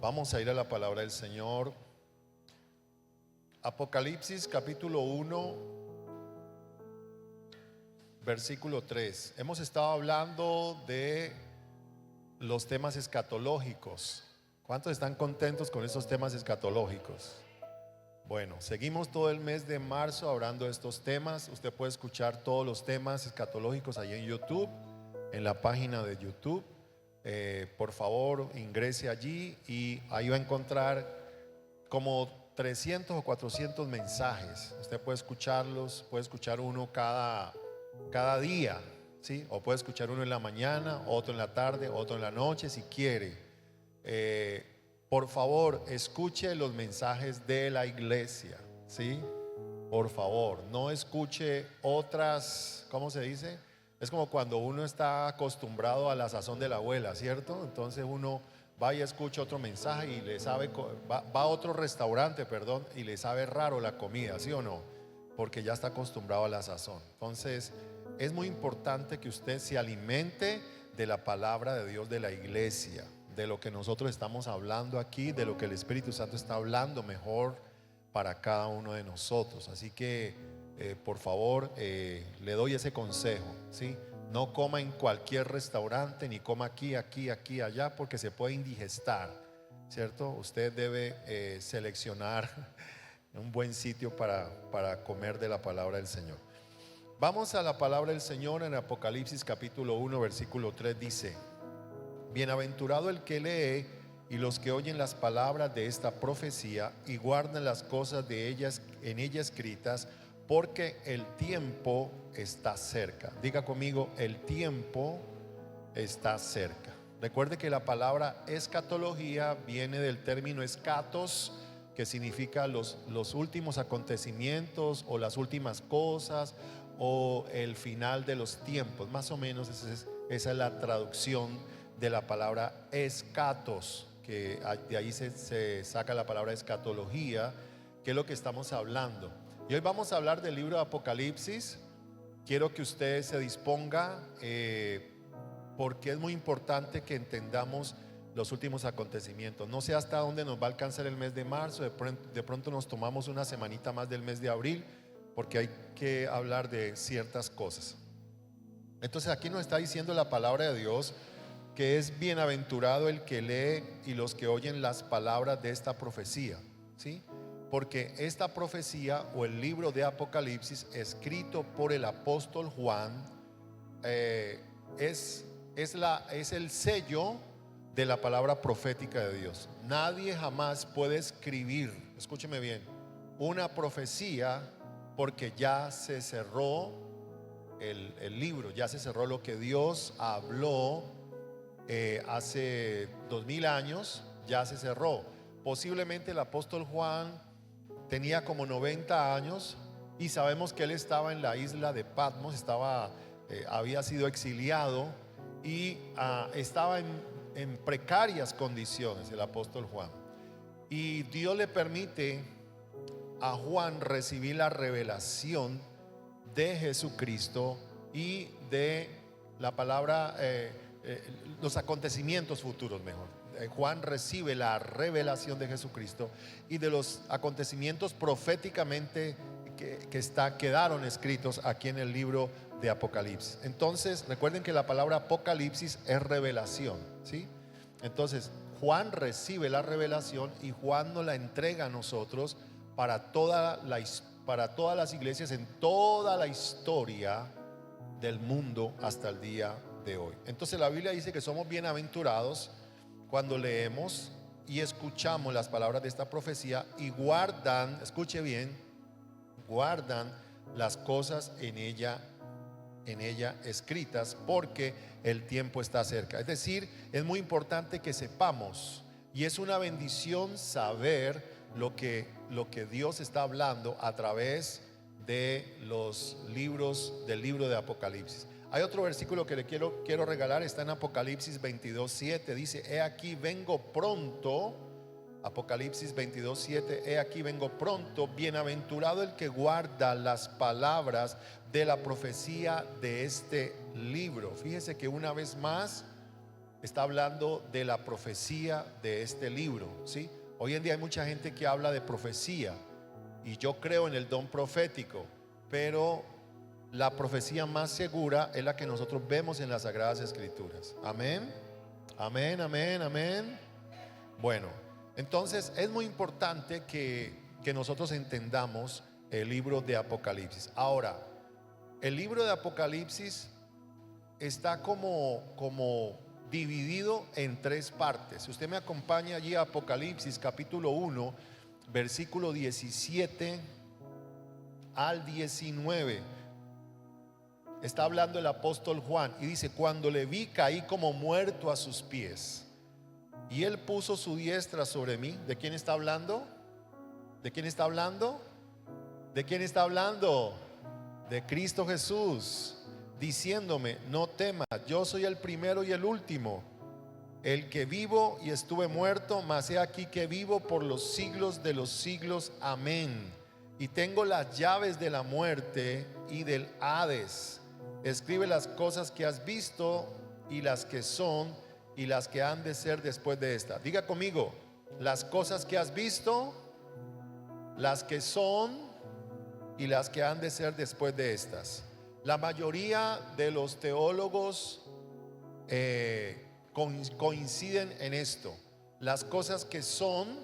Vamos a ir a la palabra del Señor. Apocalipsis capítulo 1, versículo 3. Hemos estado hablando de los temas escatológicos. ¿Cuántos están contentos con esos temas escatológicos? Bueno, seguimos todo el mes de marzo hablando de estos temas. Usted puede escuchar todos los temas escatológicos ahí en YouTube, en la página de YouTube. Por favor, ingrese allí y ahí va a encontrar como 300 o 400 mensajes. Usted puede escucharlos, puede escuchar uno cada día, ¿sí? O puede escuchar uno en la mañana, otro en la tarde, otro en la noche si quiere. Por favor, escuche los mensajes de la iglesia, ¿sí? Por favor, no escuche otras, ¿cómo se dice? Es como cuando uno está acostumbrado a la sazón de la abuela, ¿cierto? Entonces uno va y escucha otro mensaje y le sabe, va a otro restaurante, perdón, y le sabe raro la comida, ¿sí o no? Porque ya está acostumbrado a la sazón. Entonces es muy importante que usted se alimente de la palabra de Dios, de la iglesia, de lo que nosotros estamos hablando aquí, de lo que el Espíritu Santo está hablando mejor para cada uno de nosotros. Así que por favor, le doy ese consejo, ¿sí? No coma en cualquier restaurante, ni coma aquí, allá, porque se puede indigestar, ¿cierto? Usted debe seleccionar un buen sitio para comer de la palabra del Señor. Vamos a la palabra del Señor en Apocalipsis capítulo 1, versículo 3, dice: Bienaventurado el que lee y los que oyen las palabras de esta profecía y guardan las cosas de ellas en ella escritas, porque el tiempo está cerca. Diga conmigo, el tiempo está cerca. Recuerde que la palabra escatología viene del término escatos, que significa los últimos acontecimientos o las últimas cosas o el final de los tiempos. Más o menos esa es la traducción de la palabra escatos, que de ahí se saca la palabra escatología, que es lo que estamos hablando. Y hoy vamos a hablar del libro de Apocalipsis. Quiero que usted se disponga, porque es muy importante que entendamos los últimos acontecimientos. No sé hasta dónde nos va a alcanzar el mes de marzo. De pronto nos tomamos una semanita más del mes de abril, porque hay que hablar de ciertas cosas. Entonces aquí nos está diciendo la palabra de Dios que es bienaventurado el que lee y los que oyen las palabras de esta profecía, ¿sí? Porque esta profecía o el libro de Apocalipsis, escrito por el apóstol Juan, es el sello de la palabra profética de Dios. Nadie jamás puede escribir, escúcheme bien, una profecía, porque ya se cerró el libro, ya se cerró lo que Dios habló hace 2000 años, ya se cerró. Posiblemente el apóstol Juan tenía como 90 años y sabemos que él estaba en la isla de Patmos, había sido exiliado y estaba en precarias condiciones el apóstol Juan. Y Dios le permite a Juan recibir la revelación de Jesucristo y de la palabra, los acontecimientos futuros, mejor. Juan recibe la revelación de Jesucristo y de los acontecimientos proféticamente que quedaron escritos aquí en el libro de Apocalipsis. Entonces recuerden que la palabra Apocalipsis es revelación, ¿sí? Entonces Juan recibe la revelación y Juan nos la entrega a nosotros para todas las iglesias en toda la historia del mundo hasta el día de hoy. Entonces la Biblia dice que somos bienaventurados cuando leemos y escuchamos las palabras de esta profecía y guardan, escuche bien, guardan las cosas en ella escritas, porque el tiempo está cerca. Es decir, es muy importante que sepamos, y es una bendición saber lo que Dios está hablando a través de los libros del libro de Apocalipsis. Hay otro versículo que le quiero regalar, está en Apocalipsis 22:7, dice: He aquí vengo pronto. Apocalipsis 22:7, he aquí vengo pronto, bienaventurado el que guarda las palabras de la profecía de este libro. Fíjese que una vez más está hablando de la profecía de este libro, ¿sí? Hoy en día hay mucha gente que habla de profecía y yo creo en el don profético, pero la profecía más segura es la que nosotros vemos en las Sagradas Escrituras. Amén, amén, amén, amén. Bueno, entonces es muy importante que nosotros entendamos el libro de Apocalipsis. Ahora, el libro de Apocalipsis está como dividido en tres partes. Si usted me acompaña allí a Apocalipsis capítulo 1, versículo 17 al 19, está hablando el apóstol Juan y dice: cuando le vi, caí como muerto a sus pies, y él puso su diestra sobre mí. ¿De quién está hablando? ¿De quién está hablando? ¿De quién está hablando? De Cristo Jesús, diciéndome: no temas, yo soy el primero y el último, el que vivo y estuve muerto, mas he aquí que vivo por los siglos de los siglos. Amén. Y tengo las llaves de la muerte y del Hades. Escribe las cosas que has visto y las que son y las que han de ser después de esta. Diga conmigo: las cosas que has visto, las que son y las que han de ser después de estas. La mayoría de los teólogos coinciden en esto. Las cosas que son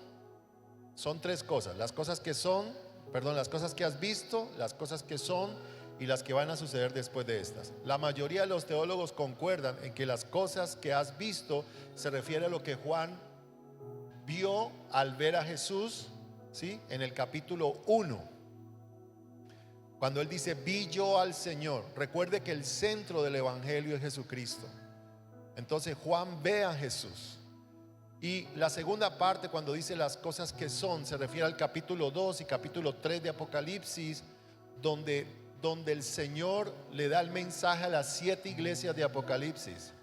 tres cosas: las cosas que son, las cosas que has visto, las cosas que son y las que van a suceder después de estas. La mayoría de los teólogos concuerdan en que las cosas que has visto se refiere a lo que Juan vio al ver a Jesús, ¿sí? En el capítulo 1, cuando él dice: vi yo al Señor. Recuerde que el centro del evangelio es Jesucristo. Entonces Juan ve a Jesús. Y la segunda parte, cuando dice las cosas que son, se refiere al capítulo 2 y capítulo 3 de Apocalipsis, donde el Señor le da el mensaje a las 7 iglesias de Apocalipsis.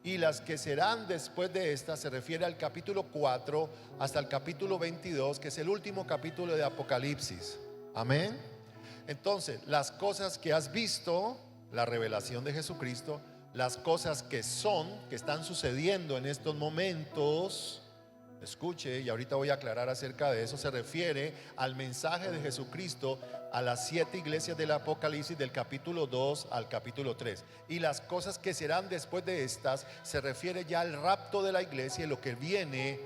Y las que serán después de esta se refiere al capítulo 4 hasta el capítulo 22, que es el último capítulo de Apocalipsis. Amén. Entonces, las cosas que has visto, la revelación de Jesucristo. Las cosas que son, que están sucediendo en estos momentos, escuche, y ahorita voy a aclarar acerca de eso, se refiere al mensaje de Jesucristo a las 7 iglesias del Apocalipsis, del capítulo 2 al capítulo 3. Y las cosas que serán después de estas se refiere ya al rapto de la iglesia y lo que viene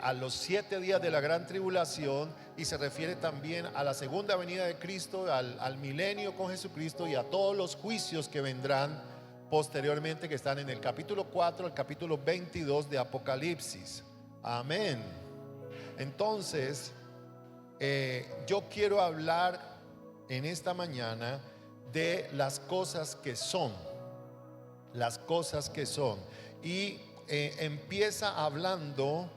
a los 7 días de la gran tribulación, y se refiere también a la segunda venida de Cristo, al milenio con Jesucristo y a todos los juicios que vendrán posteriormente, que están en el capítulo 4 al capítulo 22 de Apocalipsis. Amén. Entonces, yo quiero hablar en esta mañana de las cosas que son. Las cosas que son. Y empieza hablando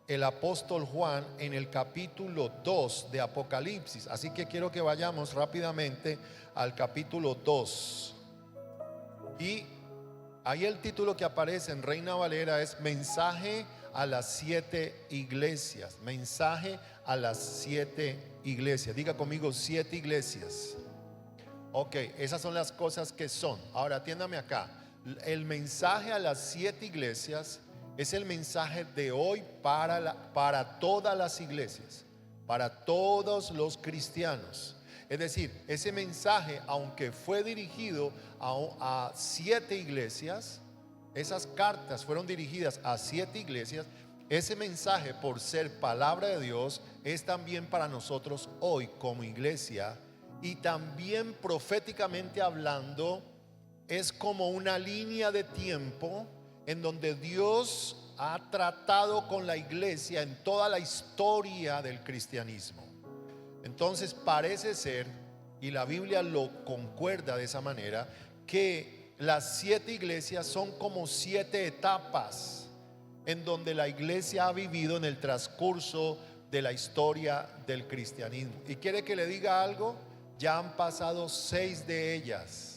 el apóstol Juan en el capítulo 2 de Apocalipsis. Así que quiero que vayamos rápidamente al capítulo 2. Y ahí el título que aparece en Reina Valera es mensaje a las 7 iglesias. Mensaje a las 7 iglesias. Diga conmigo: 7 iglesias. Ok, esas son las cosas que son. Ahora atiéndame acá. El mensaje a las 7 iglesias es el mensaje de hoy para todas las iglesias, para todos los cristianos. Es decir, ese mensaje, aunque fue dirigido a 7 iglesias, esas cartas fueron dirigidas a 7 iglesias. Ese mensaje, por ser palabra de Dios, es también para nosotros hoy como iglesia. Y también proféticamente hablando, es como una línea de tiempo en donde Dios ha tratado con la iglesia en toda la historia del cristianismo. Entonces parece ser, y la Biblia lo concuerda de esa manera, que las 7 iglesias son como 7 etapas en donde la iglesia ha vivido en el transcurso de la historia del cristianismo. ¿Y quiere que le diga algo? Ya han pasado 6 de ellas.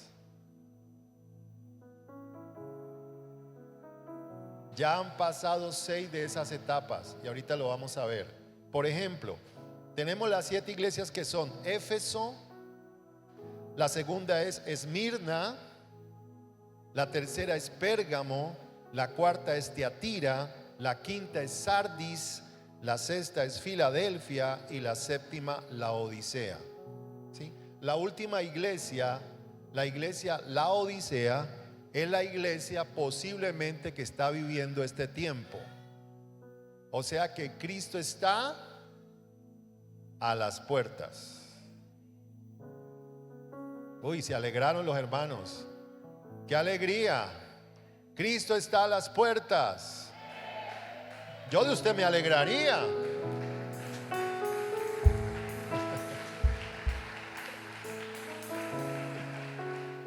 Ya han pasado 6 de esas etapas y ahorita lo vamos a ver. Por ejemplo, tenemos las 7 iglesias que son Éfeso, la segunda es Esmirna, la tercera es Pérgamo, la cuarta es Tiatira, la quinta es Sardis, la sexta es Filadelfia y la séptima Laodicea. ¿Sí? La última iglesia, la iglesia Laodicea, es la iglesia posiblemente que está viviendo este tiempo. O sea que Cristo está a las puertas. Uy, se alegraron los hermanos. ¡Qué alegría! Cristo está a las puertas. Yo de usted me alegraría.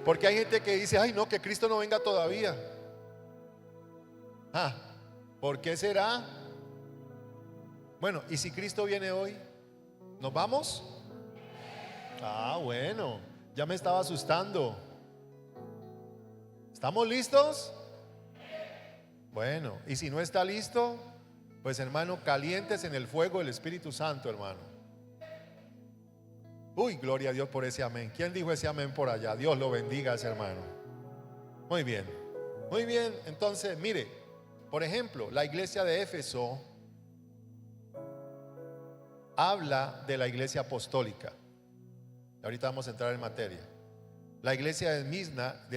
Porque hay gente que dice: ay no, que Cristo no venga todavía. ¿Por qué será? Bueno, ¿y si Cristo viene hoy? ¿Nos vamos? Bueno, ya me estaba asustando. ¿Estamos listos? Bueno, y si no está listo, pues hermano, calientes en el fuego del Espíritu Santo, hermano. Uy, gloria a Dios por ese amén. ¿Quién dijo ese amén por allá? Dios lo bendiga a ese hermano. Muy bien, muy bien. Entonces, mire, por ejemplo, la iglesia de Éfeso habla de la iglesia apostólica. Ahorita vamos a entrar en materia. La iglesia de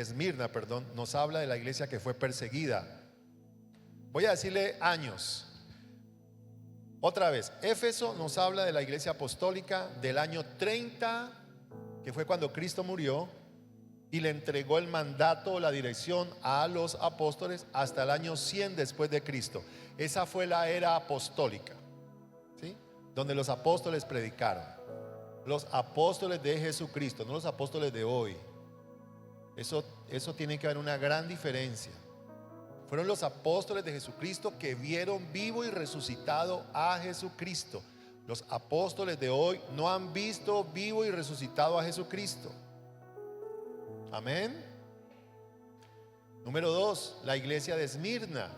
Esmirna, nos habla de la iglesia que fue perseguida. Voy a decirle años. Otra vez, Éfeso nos habla de la iglesia apostólica del año 30, que fue cuando Cristo murió y le entregó el mandato o la dirección a los apóstoles hasta el año 100 después de Cristo. Esa fue la era apostólica, ¿sí? Donde los apóstoles predicaron. Los apóstoles de Jesucristo, no los apóstoles de hoy. Eso tiene que haber una gran diferencia. Fueron los apóstoles de Jesucristo que vieron vivo y resucitado a Jesucristo. Los apóstoles de hoy no han visto vivo y resucitado a Jesucristo. Amén. Número 2, la iglesia de Esmirna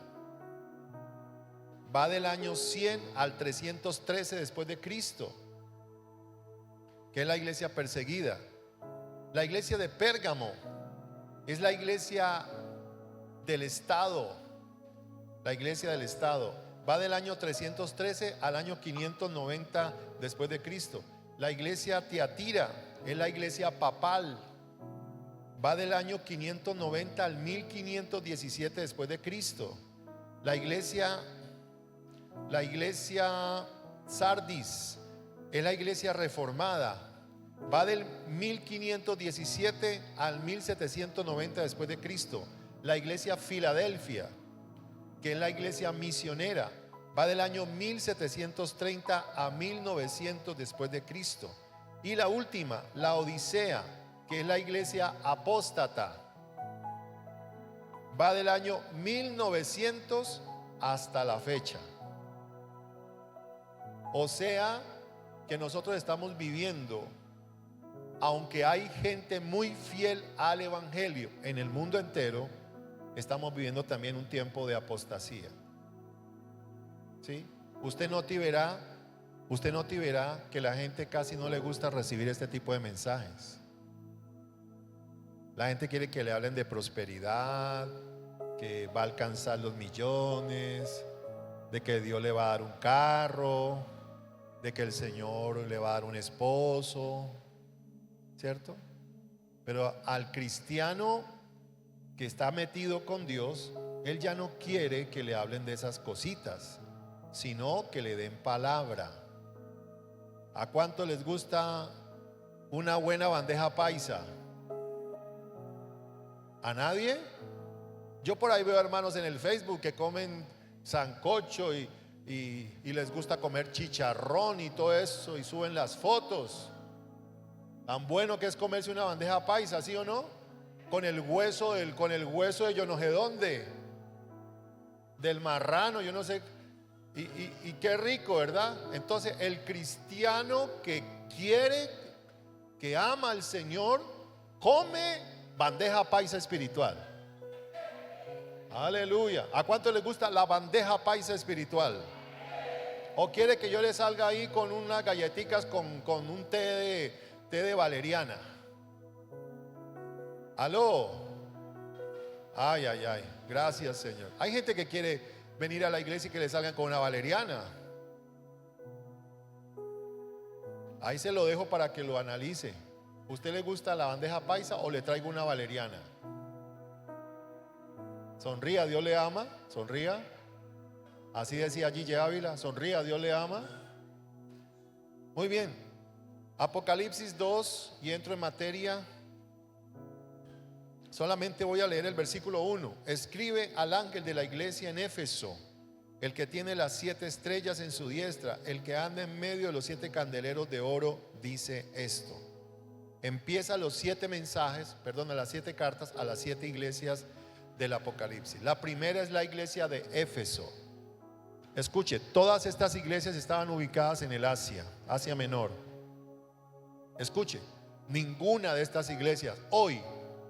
va del año 100 al 313 después de Cristo, que es la iglesia perseguida. La iglesia de Pérgamo es la iglesia del Estado. La iglesia del Estado va del año 313 al año 590 después de Cristo. La iglesia Tiatira es la iglesia papal. Va del año 590 al 1517 después de Cristo. La iglesia Sardis es la iglesia reformada. Va del 1517 al 1790 después de Cristo. La iglesia Filadelfia, que es la iglesia misionera, va del año 1730 a 1900 después de Cristo. Y la última, la Odisea, que es la iglesia apóstata, va del año 1900 hasta la fecha. O sea que nosotros estamos viviendo, aunque hay gente muy fiel al evangelio en el mundo entero, estamos viviendo también un tiempo de apostasía. ¿Sí? Usted notará que la gente casi no le gusta recibir este tipo de mensajes. La gente quiere que le hablen de prosperidad, que va a alcanzar los millones, de que Dios le va a dar un carro, de que el Señor le va a dar un esposo, ¿cierto? Pero al cristiano que está metido con Dios, él ya no quiere que le hablen de esas cositas, sino que le den palabra. ¿A cuánto les gusta una buena bandeja paisa? ¿A nadie? Yo por ahí veo hermanos en el Facebook que comen sancocho y les gusta comer chicharrón y todo eso, y suben las fotos. Tan bueno que es comerse una bandeja paisa, ¿sí o no? Con el hueso de yo no sé dónde, del marrano, yo no sé. Y qué rico, ¿verdad? Entonces el cristiano que quiere, que ama al Señor, come bandeja paisa espiritual. Aleluya. ¿A cuánto les gusta la bandeja paisa espiritual? ¿O quiere que yo le salga ahí con unas galletitas con un té de valeriana? Aló. Ay, ay, ay. Gracias, Señor. Hay gente que quiere venir a la iglesia y que le salgan con una valeriana. Ahí se lo dejo para que lo analice. ¿Usted le gusta la bandeja paisa o le traigo una valeriana? Sonría, Dios le ama. Sonría. Así decía Gigi Ávila. Sonría, Dios le ama. Muy bien. Apocalipsis 2 y entro en materia. Solamente voy a leer el versículo 1. Escribe al ángel de la iglesia en Éfeso, el que tiene las 7 estrellas en su diestra, el que anda en medio de los 7 candeleros de oro, dice esto. Empieza los 7 mensajes, perdón, las 7 cartas a las 7 iglesias del Apocalipsis. La primera es la iglesia de Éfeso. Escuche, todas estas iglesias estaban ubicadas en el Asia Menor. Escuche, ninguna de estas iglesias hoy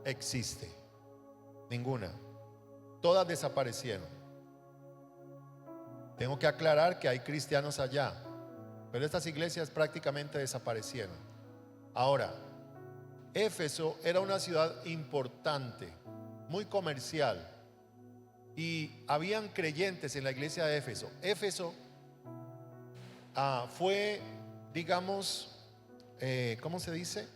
existe. Ninguna. Todas desaparecieron. Tengo que aclarar que hay cristianos allá, pero estas iglesias prácticamente desaparecieron. Ahora, Éfeso era una ciudad importante, muy comercial, y habían creyentes en la iglesia de Éfeso. Éfeso fue, digamos, ¿cómo se dice?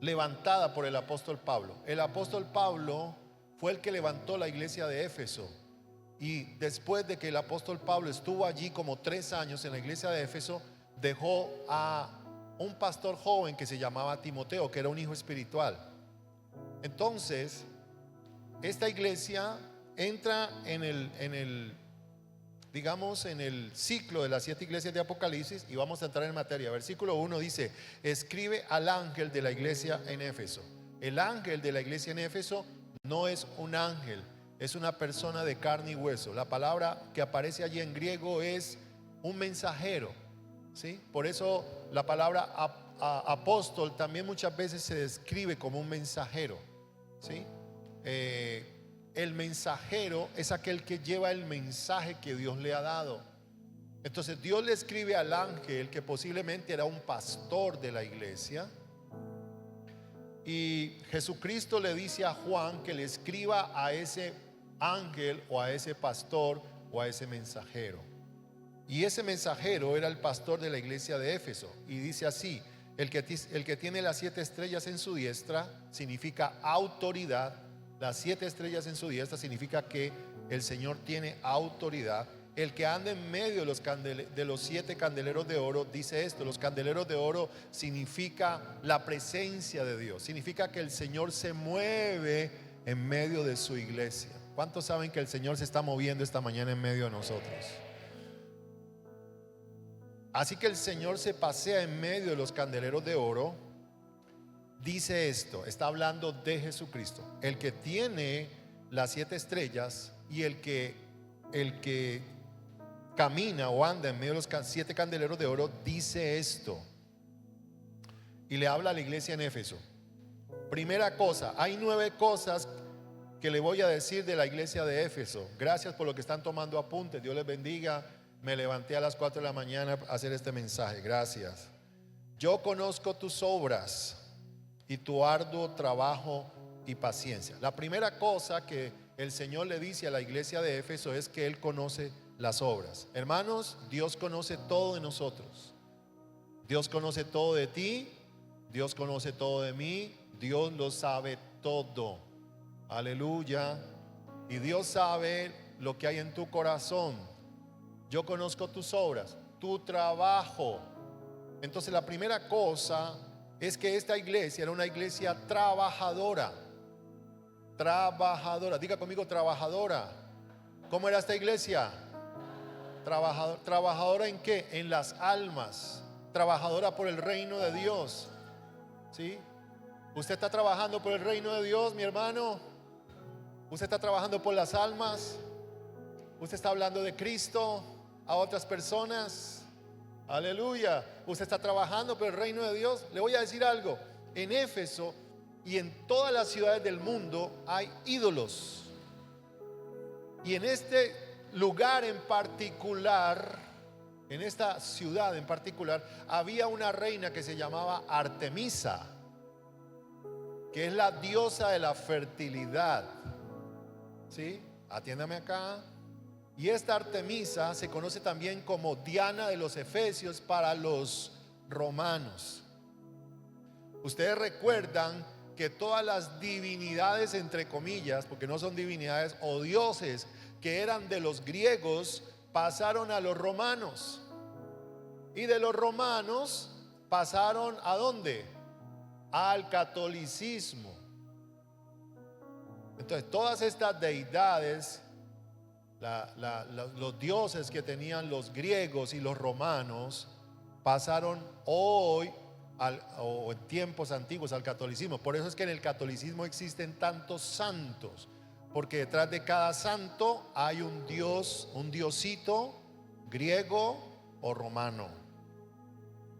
Levantada por el apóstol Pablo. El apóstol Pablo fue el que levantó la iglesia de Éfeso. Y después de que el apóstol Pablo estuvo allí como 3 años en la iglesia de Éfeso, dejó a un pastor joven que se llamaba Timoteo, que era un hijo espiritual. Entonces, esta iglesia entra en el digamos, en el ciclo de las 7 iglesias de Apocalipsis, y vamos a entrar en materia. Versículo 1 dice: escribe al ángel de la iglesia en Éfeso. El ángel de la iglesia en Éfeso no es un ángel, es una persona de carne y hueso. La palabra que aparece allí en griego es un mensajero, ¿sí? Por eso la palabra apóstol también muchas veces se describe como un mensajero, ¿sí? El mensajero es aquel que lleva el mensaje que Dios le ha dado. Entonces Dios le escribe al ángel, que posiblemente era un pastor de la iglesia, y Jesucristo le dice a Juan que le escriba a ese ángel o a ese pastor o a ese mensajero. Y ese mensajero era el pastor de la iglesia de Éfeso, y dice así: el que tiene las 7 estrellas en su diestra significa autoridad. Las 7 estrellas en su diestra significa que el Señor tiene autoridad. El que anda en medio de los 7 candeleros de oro dice esto. Los candeleros de oro significa la presencia de Dios. Significa que el Señor se mueve en medio de su iglesia. ¿Cuántos saben que el Señor se está moviendo esta mañana en medio de nosotros? Así que el Señor se pasea en medio de los candeleros de oro. Dice esto, está hablando de Jesucristo, el que tiene las 7 estrellas, y el que camina o anda en medio de los 7 candeleros de oro, dice esto. Y le habla a la iglesia en Éfeso. Primera cosa, hay 9 cosas que le voy a decir de la iglesia de Éfeso. Gracias por lo que están tomando apuntes, Dios les bendiga. Me levanté a las 4 de la mañana a hacer este mensaje, gracias. Yo conozco tus obras y tu arduo trabajo y paciencia. La primera cosa que el Señor le dice a la iglesia de Éfeso es que Él conoce las obras. Hermanos, Dios conoce todo de nosotros. Dios conoce todo de ti, Dios conoce todo de mí, Dios lo sabe todo. Aleluya. Y Dios sabe lo que hay en tu corazón. Yo conozco tus obras, tu trabajo. Entonces la primera cosa es que esta iglesia era una iglesia trabajadora. Trabajadora, diga conmigo, trabajadora. ¿Cómo era esta iglesia? Trabajadora ¿en qué? En las almas. Trabajadora por el reino de Dios. ¿Sí? ¿Usted está trabajando por el reino de Dios, mi hermano? ¿Usted está trabajando por las almas? ¿Usted está hablando de Cristo a otras personas? Aleluya. Usted está trabajando por el reino de Dios. Le voy a decir algo. En Éfeso y en todas las ciudades del mundo hay ídolos. Y en este lugar en particular, en esta ciudad en particular, había una reina que se llamaba Artemisa, que es la diosa de la fertilidad. ¿Sí? Atiéndame acá. Y esta Artemisa se conoce también como Diana de los Efesios para los romanos. Ustedes recuerdan que todas las divinidades, entre comillas, porque no son divinidades, o dioses que eran de los griegos, pasaron a los romanos. Y de los romanos pasaron ¿a dónde? Al catolicismo. Entonces todas estas deidades, los dioses que tenían los griegos y los romanos, pasaron hoy o en tiempos antiguos al catolicismo. Por eso es que en el catolicismo existen tantos santos, porque detrás de cada santo hay un dios, un diosito griego o romano,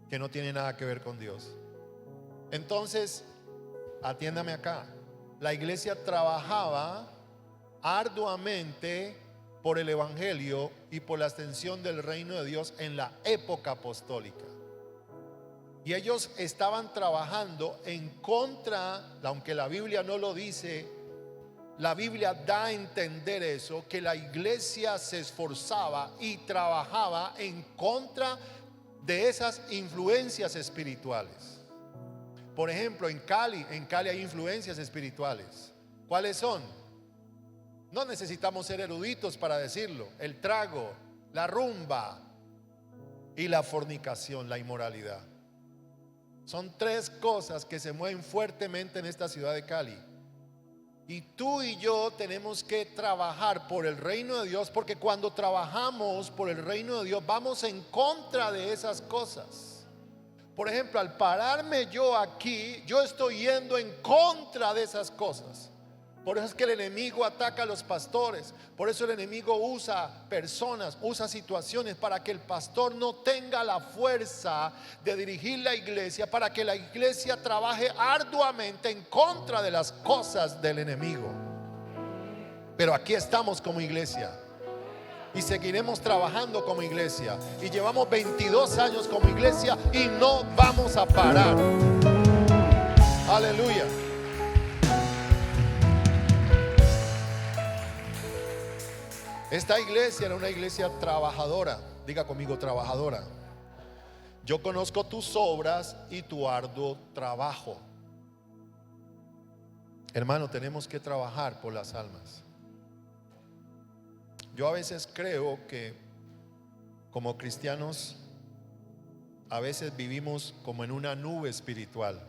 que no tiene nada que ver con Dios. Entonces, atiéndame acá. La iglesia trabajaba arduamente por el evangelio y por la extensión del reino de Dios en la época apostólica. Y ellos estaban trabajando en contra, aunque la Biblia no lo dice, la Biblia da a entender eso, que la iglesia se esforzaba y trabajaba en contra de esas influencias espirituales. Por ejemplo, en Cali hay influencias espirituales. ¿Cuáles son? No necesitamos ser eruditos para decirlo: el trago, la rumba y la fornicación, la inmoralidad. Son tres cosas que se mueven fuertemente en esta ciudad de Cali. Y tú y yo tenemos que trabajar por el reino de Dios, porque cuando trabajamos por el reino de Dios vamos en contra de esas cosas. Por ejemplo, al pararme yo aquí, yo estoy yendo en contra de esas cosas. Por eso es que el enemigo ataca a los pastores. Por eso el enemigo usa personas, usa situaciones para que el pastor no tenga la fuerza de dirigir la iglesia, para que la iglesia trabaje arduamente en contra de las cosas del enemigo. Pero aquí estamos como iglesia y seguiremos trabajando como iglesia, y llevamos 22 años como iglesia y no vamos a parar. Aleluya. Esta iglesia era una iglesia trabajadora. Diga conmigo: trabajadora. Yo conozco tus obras y tu arduo trabajo. Hermano, tenemos que trabajar por las almas. Yo a veces creo que como cristianos a veces vivimos como en una nube espiritual.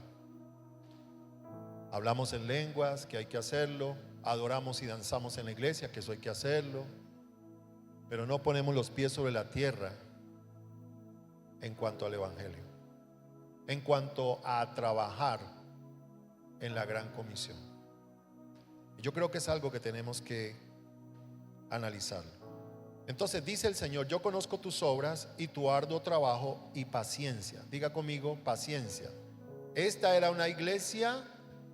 Hablamos en lenguas, que hay que hacerlo. Adoramos y danzamos en la iglesia, que eso hay que hacerlo. Pero no ponemos los pies sobre la tierra en cuanto al evangelio, en cuanto a trabajar en la gran comisión. Yo creo que es algo que tenemos que analizar. Entonces dice el Señor: yo conozco tus obras y tu arduo trabajo y paciencia. Diga conmigo: paciencia. Esta era una iglesia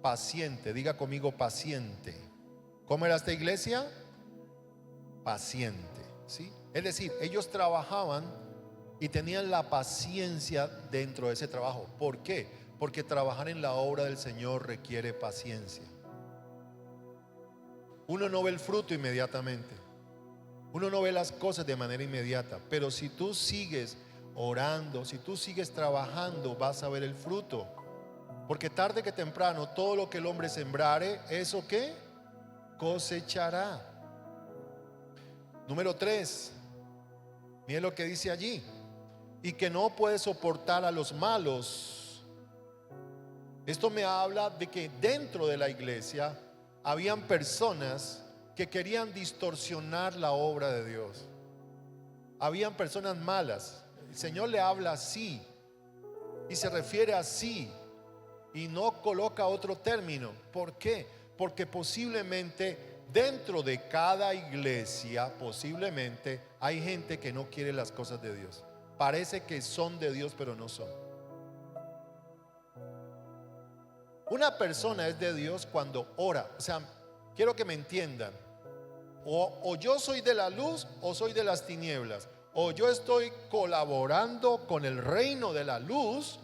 paciente. Diga conmigo: paciente. ¿Cómo era esta iglesia? Paciente. ¿Sí? Es decir, ellos trabajaban y tenían la paciencia dentro de ese trabajo. ¿Por qué? Porque trabajar en la obra del Señor requiere paciencia. Uno no ve el fruto inmediatamente, uno no ve las cosas de manera inmediata, pero si tú sigues orando, si tú sigues trabajando, vas a ver el fruto. Porque tarde que temprano todo lo que el hombre sembrare, ¿eso qué? Cosechará. Número 3, miren lo que dice allí: y que no puede soportar a los malos. Esto me habla de que dentro de la iglesia habían personas que querían distorsionar la obra de Dios. Habían personas malas. El Señor le habla así y se refiere así y no coloca otro término. ¿Por qué? Porque posiblemente dentro de cada iglesia, posiblemente hay gente que no quiere las cosas de Dios. Parece que son de Dios, pero no son. Una persona es de Dios cuando ora. O sea, quiero que me entiendan. O yo soy de la luz o soy de las tinieblas. O yo estoy colaborando con el reino de la luz,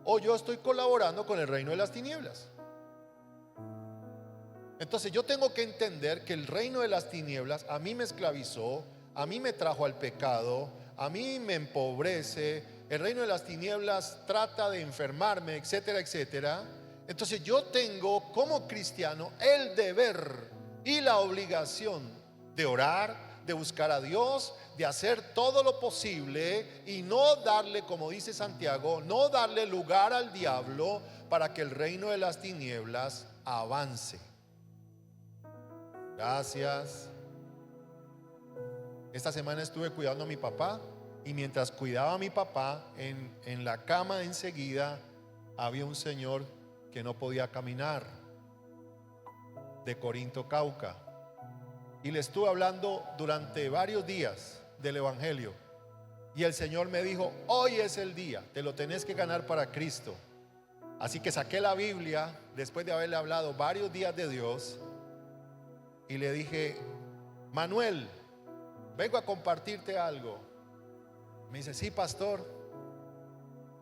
o yo estoy colaborando con el reino de las tinieblas. Entonces yo tengo que entender que el reino de las tinieblas a mí me esclavizó, a mí me trajo al pecado, a mí me empobrece. El reino de las tinieblas trata de enfermarme, etcétera, etcétera. Entonces yo tengo como cristiano el deber y la obligación de orar, de buscar a Dios, de hacer todo lo posible y no darle, como dice Santiago, no darle lugar al diablo para que el reino de las tinieblas avance. Gracias. Esta semana estuve cuidando a mi papá y mientras cuidaba a mi papá, en la cama enseguida había un señor que no podía caminar, de Corinto, Cauca. Y le estuve hablando durante varios días del evangelio. Y el Señor me dijo: hoy es el día, te lo tenés que ganar para Cristo. Así que saqué la Biblia después de haberle hablado varios días de Dios y le dije: Manuel, vengo a compartirte algo. Me dice: sí, pastor,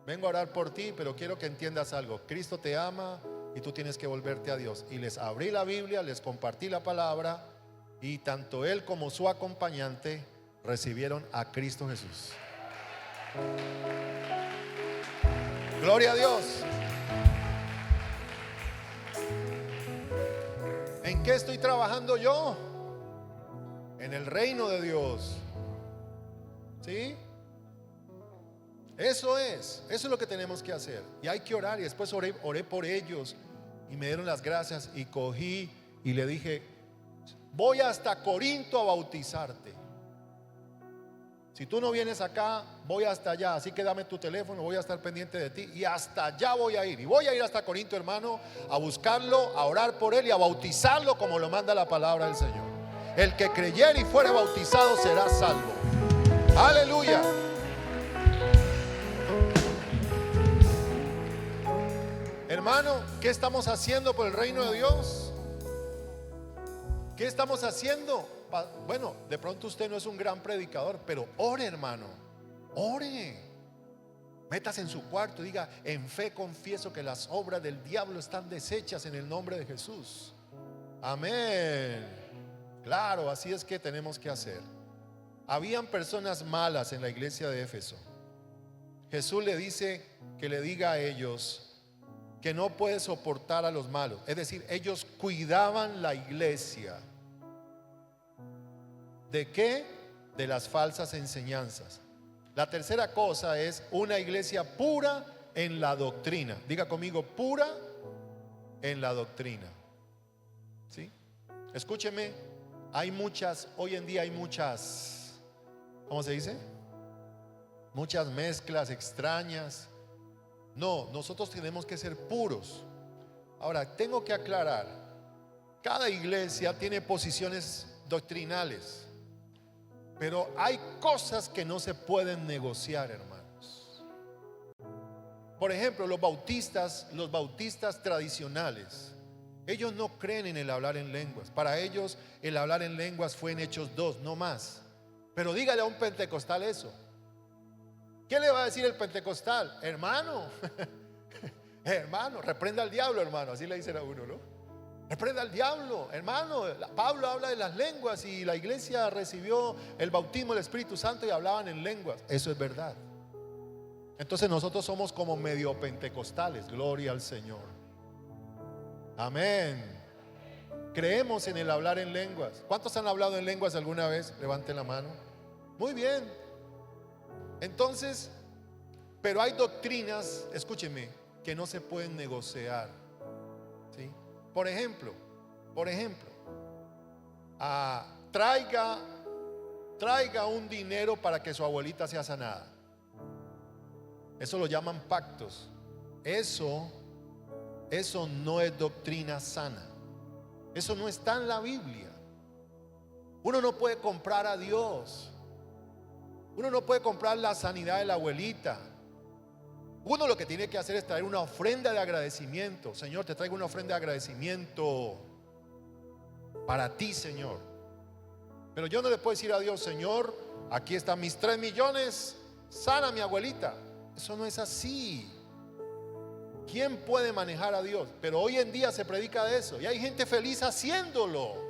vengo a orar por ti, pero quiero que entiendas algo. Cristo te ama y tú tienes que volverte a Dios. Y les abrí la Biblia, les compartí la palabra y tanto él como su acompañante recibieron a Cristo Jesús. Gloria a Dios. ¿En qué estoy trabajando yo? En el reino de Dios. ¿Sí? Eso es lo que tenemos que hacer. Y hay que orar. Y después oré por ellos y me dieron las gracias y cogí y le dije: voy hasta Corinto a bautizarte. Si tú no vienes acá, voy hasta allá. Así que dame tu teléfono, voy a estar pendiente de ti. Y hasta allá voy a ir. Y voy a ir hasta Corinto, hermano, a buscarlo, a orar por él y a bautizarlo como lo manda la palabra del Señor. El que creyere y fuere bautizado será salvo. Aleluya. Hermano, ¿qué estamos haciendo por el reino de Dios? ¿Qué estamos haciendo? Bueno, de pronto usted no es un gran predicador, pero ore, hermano, ore. Métase en su cuarto y diga: en fe confieso que las obras del diablo están deshechas en el nombre de Jesús. Amén. Claro, así es que tenemos que hacer. Habían personas malas en la iglesia de Éfeso. Jesús le dice que le diga a ellos que no puede soportar a los malos. Es decir, ellos cuidaban la iglesia. ¿De qué? De las falsas enseñanzas. La tercera cosa es una iglesia pura en la doctrina. Diga conmigo: pura en la doctrina. ¿Sí? Escúcheme, hoy en día hay muchas, ¿cómo se dice? Muchas mezclas extrañas. No, nosotros tenemos que ser puros. Ahora, tengo que aclarar, cada iglesia tiene posiciones doctrinales, pero hay cosas que no se pueden negociar, hermanos. Por ejemplo, los bautistas tradicionales, ellos no creen en el hablar en lenguas. Para ellos el hablar en lenguas fue en Hechos 2, no más. Pero dígale a un pentecostal eso. ¿Qué le va a decir el pentecostal? Hermano, hermano, reprenda al diablo, hermano. Así le dicen a uno, ¿no? Reprenda al diablo, hermano. Pablo habla de las lenguas y la iglesia recibió el bautismo del Espíritu Santo y hablaban en lenguas. Eso es verdad. Entonces nosotros somos como medio pentecostales. Gloria al Señor. Amén. Creemos en el hablar en lenguas. ¿Cuántos han hablado en lenguas alguna vez? Levanten la mano. Muy bien. Entonces, pero hay doctrinas, escúcheme, que no se pueden negociar. ¿Sí? Por ejemplo, traiga un dinero para que su abuelita sea sanada. Eso lo llaman pactos. Eso no es doctrina sana. Eso no está en la Biblia. Uno no puede comprar a Dios. Uno no puede comprar la sanidad de la abuelita. Uno lo que tiene que hacer es traer una ofrenda de agradecimiento. Señor, te traigo una ofrenda de agradecimiento para ti, Señor. Pero yo no le puedo decir a Dios: Señor, aquí están mis 3 millones, sana a mi abuelita. Eso no es así. ¿Quién puede manejar a Dios? Pero hoy en día se predica de eso y hay gente feliz haciéndolo.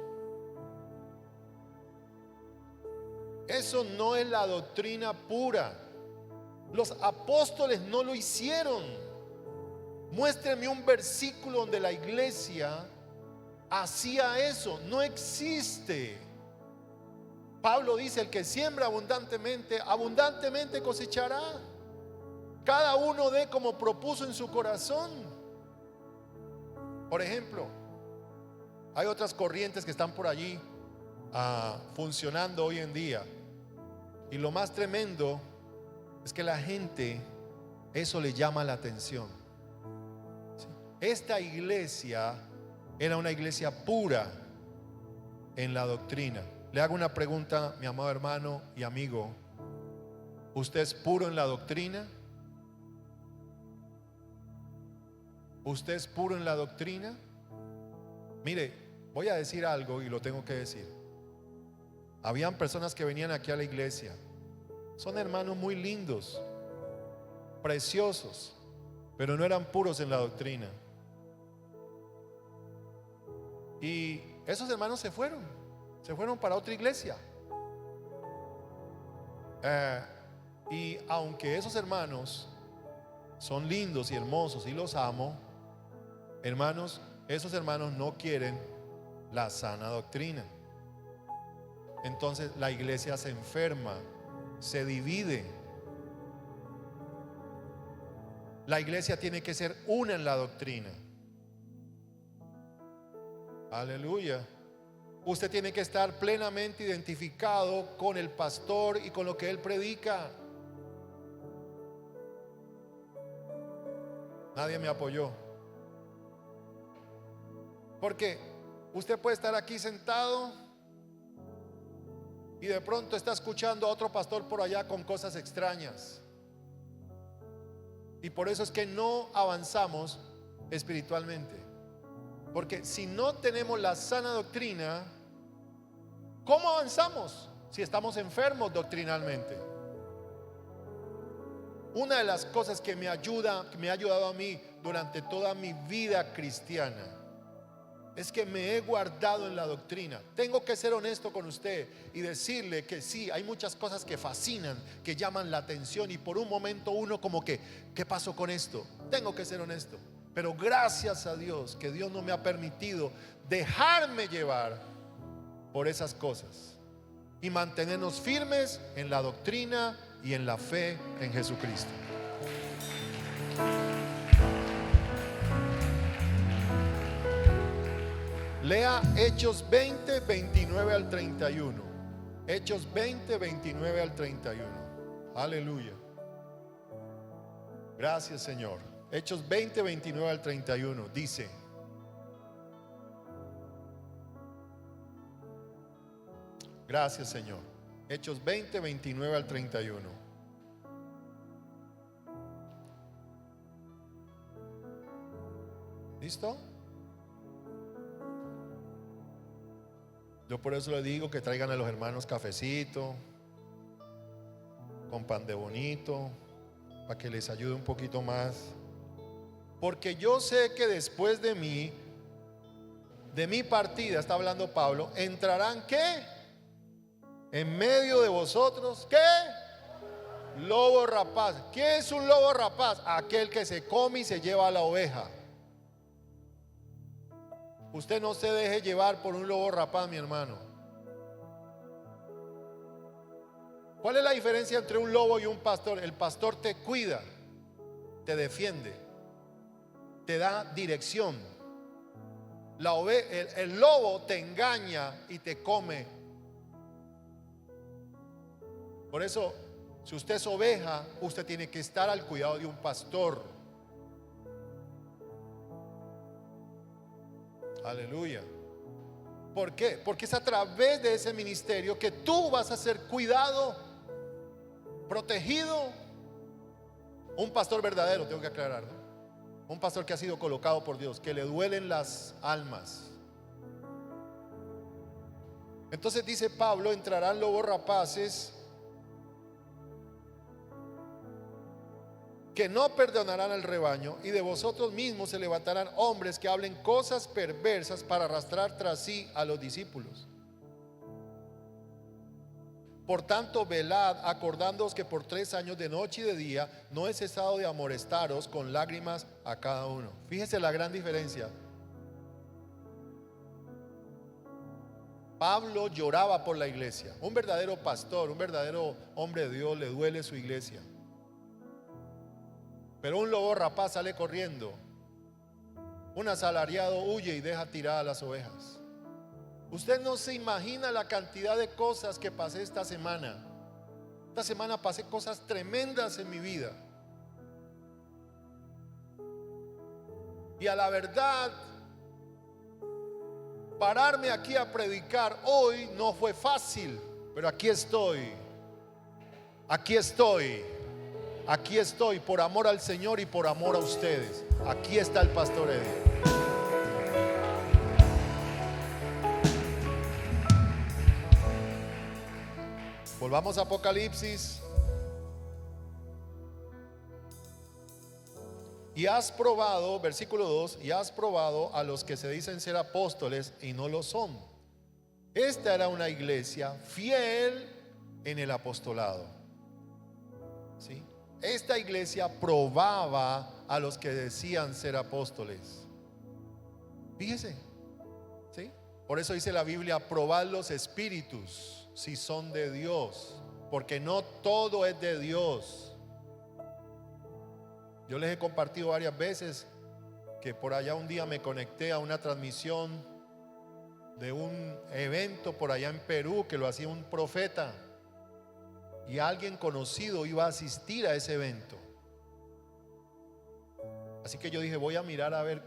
Eso no es la doctrina pura. Los apóstoles no lo hicieron. Muéstreme un versículo donde la iglesia hacía eso. No existe. Pablo dice: el que siembra abundantemente, abundantemente cosechará. Cada uno dé como propuso en su corazón. Por ejemplo, hay otras corrientes que están por allí funcionando hoy en día. Y lo más tremendo es que la gente, eso le llama la atención. Esta iglesia era una iglesia pura en la doctrina. Le hago una pregunta, mi amado hermano y amigo: ¿usted es puro en la doctrina? ¿Usted es puro en la doctrina? Mire, voy a decir algo y lo tengo que decir. Habían personas que venían aquí a la iglesia, son hermanos muy lindos, preciosos, pero no eran puros en la doctrina. Y esos hermanos se fueron para otra iglesia. Y aunque esos hermanos son lindos y hermosos y los amo, hermanos, esos hermanos no quieren la sana doctrina. Entonces la iglesia se enferma, se divide. La iglesia tiene que ser una en la doctrina. Aleluya. Usted tiene que estar plenamente identificado con el pastor y con lo que él predica. Nadie me apoyó. Porque usted puede estar aquí sentado y de pronto está escuchando a otro pastor por allá con cosas extrañas. Y por eso es que no avanzamos espiritualmente. Porque si no tenemos la sana doctrina, ¿cómo avanzamos si estamos enfermos doctrinalmente? Una de las cosas que me ha ayudado a mí durante toda mi vida cristiana es que me he guardado en la doctrina. Tengo que ser honesto con usted y decirle que sí, hay muchas cosas que fascinan, que llaman la atención, y por un momento uno como que, ¿qué pasó con esto? Tengo que ser honesto. Pero gracias a Dios que Dios no me ha permitido dejarme llevar por esas cosas y mantenernos firmes en la doctrina y en la fe en Jesucristo. Lea Hechos 20, 29 al 31. Hechos 20, 29 al 31. Aleluya. Gracias, Señor. Hechos 20, 29 al 31 dice: gracias, Señor. Hechos 20, 29 al 31. ¿Listo? Yo por eso le digo que traigan a los hermanos cafecito con pan de bonito, para que les ayude un poquito más. Porque yo sé que después de mi partida, está hablando Pablo, entrarán ¿qué? En medio de vosotros ¿qué? Lobo rapaz. ¿Qué es un lobo rapaz? Aquel que se come y se lleva a la oveja. Usted no se deje llevar por un lobo rapaz, mi hermano. ¿Cuál es la diferencia entre un lobo y un pastor? El pastor te cuida, te defiende, te da dirección. El lobo te engaña y te come. Por eso, si usted es oveja, usted tiene que estar al cuidado de un pastor. Aleluya. ¿Por qué? Porque es a través de ese ministerio que tú vas a ser cuidado, protegido. Un pastor verdadero, tengo que aclarar, ¿no? Un pastor que ha sido colocado por Dios, que le duelen las almas. Entonces dice Pablo: entrarán lobos rapaces que no perdonarán al rebaño, y de vosotros mismos se levantarán hombres que hablen cosas perversas para arrastrar tras sí a los discípulos. Por tanto, velad, acordándoos que por 3 años de noche y de día no he cesado de amonestaros con lágrimas a cada uno. Fíjese la gran diferencia. Pablo lloraba por la iglesia. Un verdadero pastor, un verdadero hombre de Dios, le duele su iglesia. Pero un lobo rapaz sale corriendo. Un asalariado huye y deja tiradas las ovejas. Usted no se imagina la cantidad de cosas que pasé esta semana. Esta semana pasé cosas tremendas en mi vida. Y a la verdad, pararme aquí a predicar hoy no fue fácil, pero aquí estoy. Aquí estoy. Aquí estoy por amor al Señor y por amor a ustedes. Aquí está el pastor Eddie. Volvamos a Apocalipsis. Y has probado, versículo 2, y has probado a los que se dicen ser apóstoles y no lo son. Esta era una iglesia fiel en el apostolado. ¿Sí? Esta iglesia probaba a los que decían ser apóstoles. Fíjese, ¿sí? Por eso dice la Biblia: probad los espíritus si son de Dios, porque no todo es de Dios. Yo les he compartido varias veces que por allá un día me conecté a una transmisión de un evento por allá en Perú que lo hacía un profeta, y alguien conocido iba a asistir a ese evento. Así que yo dije, voy a mirar a ver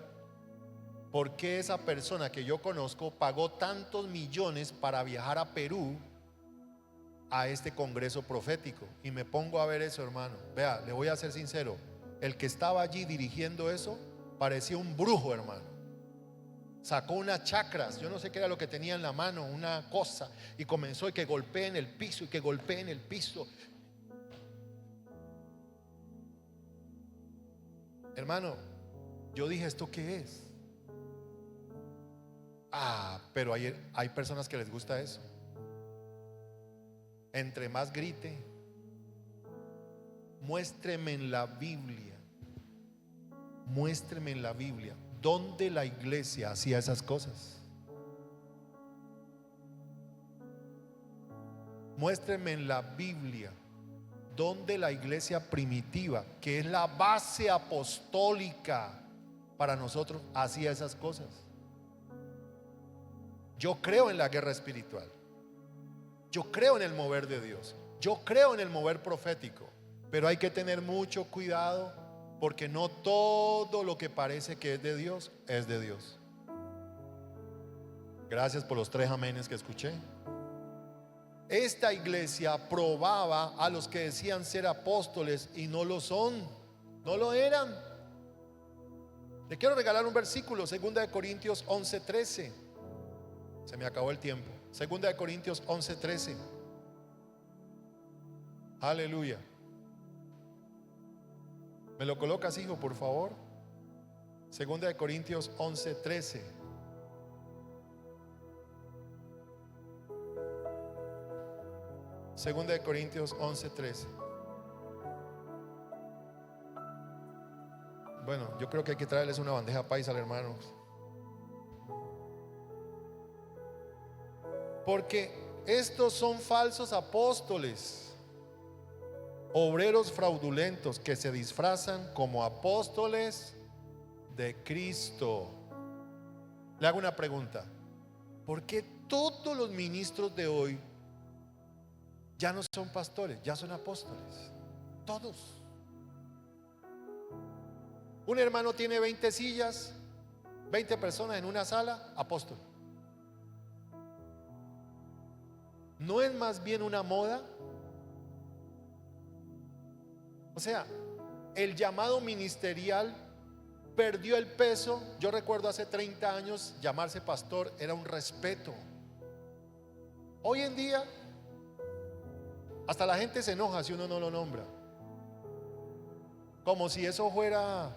por qué esa persona que yo conozco pagó tantos millones para viajar a Perú a este congreso profético. Y me pongo a ver eso, hermano. Vea, le voy a ser sincero, el que estaba allí dirigiendo eso parecía un brujo, hermano. Sacó unas chakras, yo no sé qué era lo que tenía en la mano, una cosa, y comenzó y que golpee en el piso y que golpee en el piso. Hermano, yo dije, ¿esto qué es? Pero hay personas que les gusta eso. Entre más grite, muéstreme en la Biblia, muéstreme en la Biblia dónde la iglesia hacía esas cosas. Muéstreme en la Biblia dónde la iglesia primitiva, que es la base apostólica para nosotros, hacía esas cosas. Yo creo en la guerra espiritual. Yo creo en el mover de Dios. Yo creo en el mover profético. Pero hay que tener mucho cuidado, porque no todo lo que parece que es de Dios es de Dios. Gracias por los 3 amenes que escuché. Esta iglesia probaba a los que decían ser apóstoles y no lo son, no lo eran. Le quiero regalar un versículo, 2 Corintios 11:13. Se me acabó el tiempo. 2 Corintios 11:13. Aleluya. ¿Me lo colocas, hijo, por favor? 2 Corintios 11:13. Segunda de Corintios 11:13. Bueno, yo creo que hay que traerles una bandeja paisa, hermanos. Porque estos son falsos apóstoles, obreros fraudulentos que se disfrazan como apóstoles de Cristo. Le hago una pregunta: ¿por qué todos los ministros de hoy ya no son pastores, ya son apóstoles? Todos. Un hermano tiene 20 sillas, 20 personas en una sala, apóstol. ¿No es más bien una moda? O sea, el llamado ministerial perdió el peso. Yo recuerdo hace 30 años llamarse pastor era un respeto. Hoy en día hasta la gente se enoja si uno no lo nombra. Como si eso fuera,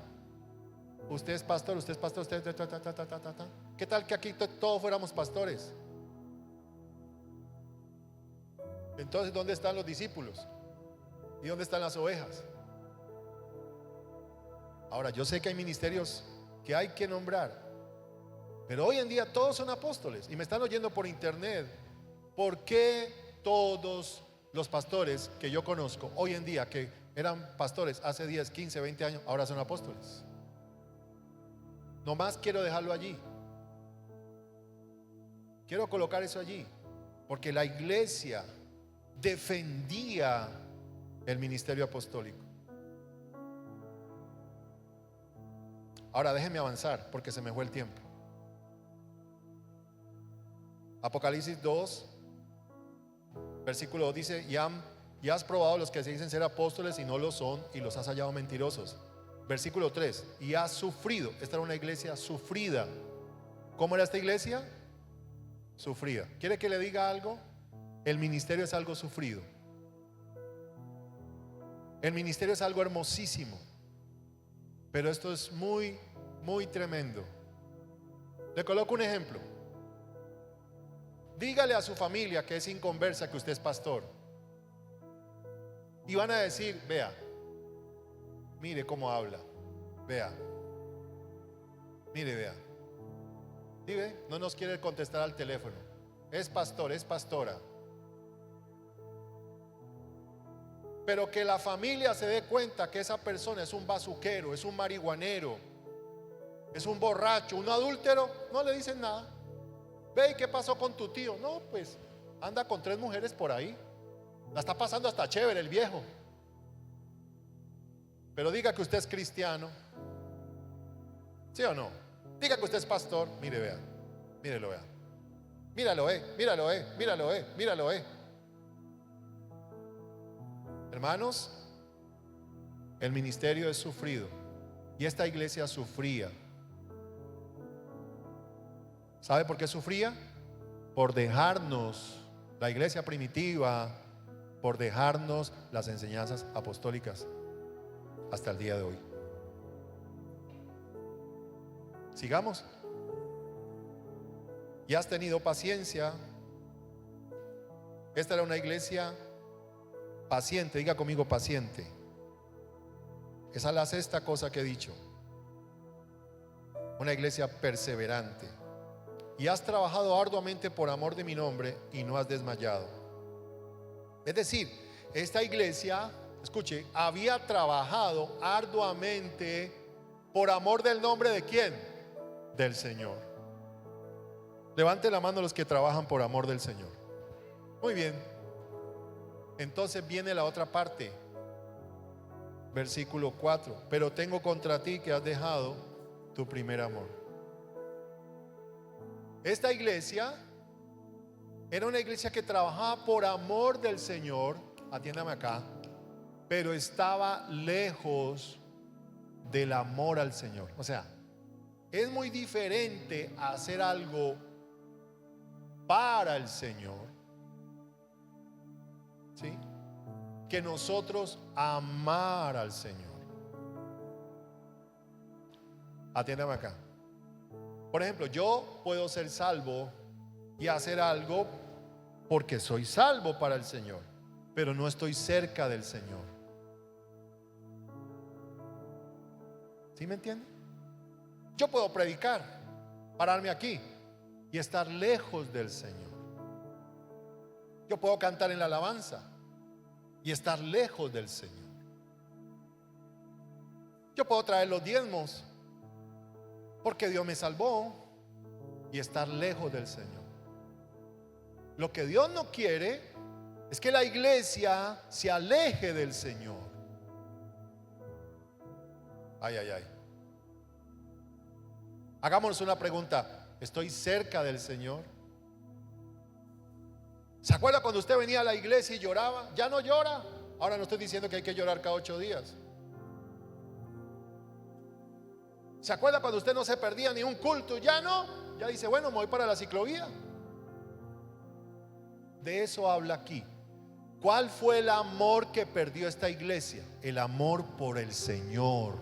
usted es pastor, usted es pastor, usted ta. ¿Qué tal que aquí todos fuéramos pastores? Entonces, ¿dónde están los discípulos? ¿Y dónde están las ovejas? Ahora, yo sé que hay ministerios que hay que nombrar, pero hoy en día todos son apóstoles y me están oyendo por internet. ¿Por qué todos los pastores que yo conozco hoy en día, que eran pastores hace 10, 15, 20 años, ahora son apóstoles? Nomás quiero dejarlo allí. Quiero colocar eso allí, porque la iglesia defendía el ministerio apostólico. Ahora déjenme avanzar porque se me fue el tiempo. Apocalipsis 2, versículo 2 dice: y has probado los que se dicen ser apóstoles y no lo son, y los has hallado mentirosos. Versículo 3: y has sufrido. Esta era una iglesia sufrida. ¿Cómo era esta iglesia? Sufrida. ¿Quiere que le diga algo? El ministerio es algo sufrido. El ministerio es algo hermosísimo, pero esto es muy, muy tremendo. Le coloco un ejemplo. Dígale a su familia que es inconversa que usted es pastor, y van a decir: vea, mire cómo habla, vea, mire, vea. ¿Sí ve? No nos quiere contestar al teléfono. Es pastor, es pastora. Pero que la familia se dé cuenta que esa persona es un bazuquero, es un marihuanero, es un borracho, un adúltero, no le dicen nada. Ve, ¿y qué pasó con tu tío? No, pues anda con 3 mujeres por ahí. La está pasando hasta chévere el viejo. Pero diga que usted es cristiano. ¿Sí o no? Diga que usted es pastor. Mire, vea. Mírelo, vea. Míralo, míralo, míralo, míralo, Hermanos, el ministerio es sufrido. Y esta iglesia sufría. ¿Sabe por qué sufría? Por dejarnos, la iglesia primitiva, por dejarnos las enseñanzas apostólicas hasta el día de hoy. Sigamos. Y has tenido paciencia. Esta era una iglesia paciente. Diga conmigo: paciente. Esa es la 6ª cosa que he dicho. Una iglesia perseverante. Y has trabajado arduamente por amor de mi nombre y no has desmayado. Es decir, esta iglesia, escuche, había trabajado arduamente por amor del nombre ¿de quién? Del Señor. Levante la mano los que trabajan por amor del Señor. Muy bien. Entonces viene la otra parte. Versículo 4: pero tengo contra ti que has dejado tu primer amor. Esta iglesia era una iglesia que trabajaba por amor del Señor, atiéndame acá, pero estaba lejos del amor al Señor. O sea, es muy diferente hacer algo para el Señor, ¿sí?, que nosotros amar al Señor. Atiéndame acá. Por ejemplo, yo puedo ser salvo y hacer algo porque soy salvo para el Señor, pero no estoy cerca del Señor. ¿Sí me entienden? Yo puedo predicar, pararme aquí y estar lejos del Señor. Yo puedo cantar en la alabanza y estar lejos del Señor. Yo puedo traer los diezmos porque Dios me salvó y estar lejos del Señor. Lo que Dios no quiere es que la iglesia se aleje del Señor. Ay, ay, ay. Hagámonos una pregunta: ¿estoy cerca del Señor? ¿Se acuerda cuando usted venía a la iglesia y lloraba? Ya no llora. Ahora no estoy diciendo que hay que llorar cada 8 días. ¿Se acuerda cuando usted no se perdía ni un culto? Ya no. Ya dice: bueno, me voy para la ciclovía. De eso habla aquí. ¿Cuál fue el amor que perdió esta iglesia? El amor por el Señor.